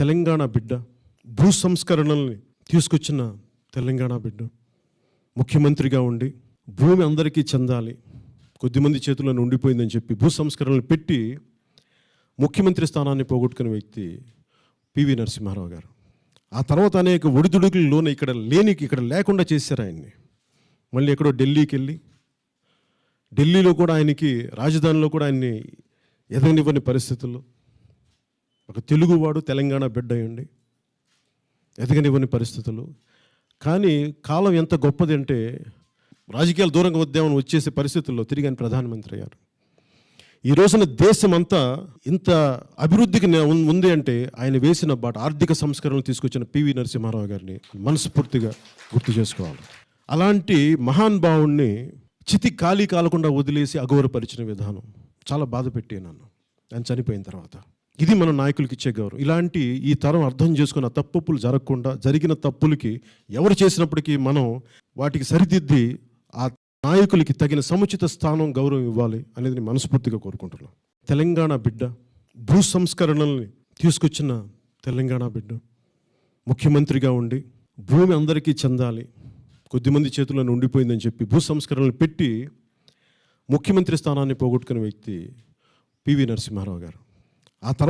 తెలంగాణ బిడ్డ, భూ సంస్కరణల్ని తీసుకొచ్చిన తెలంగాణ బిడ్డ, ముఖ్యమంత్రిగా ఉండి భూమి అందరికీ చెందాలి, కొద్దిమంది చేతుల్లో ఉండిపోయిందని చెప్పి భూ సంస్కరణలు పెట్టి ముఖ్యమంత్రి స్థానాన్ని పోగొట్టుకునే వ్యక్తి పివి నరసింహారావు గారు. ఆ తర్వాత అనేక ఒడిదుడుకుల్లోనే ఇక్కడ లేకుండా చేశారు ఆయన్ని. మళ్ళీ ఎక్కడో ఢిల్లీకి వెళ్ళి ఢిల్లీలో కూడా ఆయనకి రాజధానిలో కూడా ఆయన్ని ఎదగనివ్వని పరిస్థితుల్లో, ఒక తెలుగువాడు తెలంగాణ బిడ్డ అయ్యండి ఎదగనివ్వని పరిస్థితులు. కానీ కాలం ఎంత గొప్పది అంటే రాజకీయాలు దూరంగా వద్దామని వచ్చేసే పరిస్థితుల్లో తిరిగి ఆయన ప్రధానమంత్రి అయ్యారు. ఈ రోజున దేశం అంతా ఇంత అభివృద్ధికి ఉంది అంటే ఆయన వేసిన బాట, ఆర్థిక సంస్కరణలు తీసుకొచ్చిన పివి నరసింహారావు గారిని మనస్ఫూర్తిగా గుర్తు చేసుకోవాలి. అలాంటి మహానుభావుణ్ణి చితి ఖాళీ కాలకుండా వదిలేసి అగౌరవపరిచిన విధానం చాలా బాధ పెట్టి నన్ను ఆయన చనిపోయిన తర్వాత. ఇది మన నాయకులకి ఇచ్చే గౌరవం. ఇలాంటి ఈ తరం అర్థం చేసుకున్న తప్పులు జరగకుండా, జరిగిన తప్పులకి ఎవరు చేసినప్పటికీ మనం వాటికి సరిదిద్ది ఆ నాయకులకి తగిన సముచిత స్థానం, గౌరవం ఇవ్వాలి అనేది మనస్ఫూర్తిగా కోరుకుంటున్నాం. తెలంగాణ బిడ్డ, భూ సంస్కరణల్ని తీసుకొచ్చిన తెలంగాణ బిడ్డ, ముఖ్యమంత్రిగా ఉండి భూమి అందరికీ చెందాలి, కొద్దిమంది చేతుల్లో ఉండిపోయిందని చెప్పి భూ సంస్కరణలు పెట్టి ముఖ్యమంత్రి స్థానాన్ని పోగొట్టుకునే వ్యక్తి పివి నరసింహారావు గారు. ఆ తర్వాత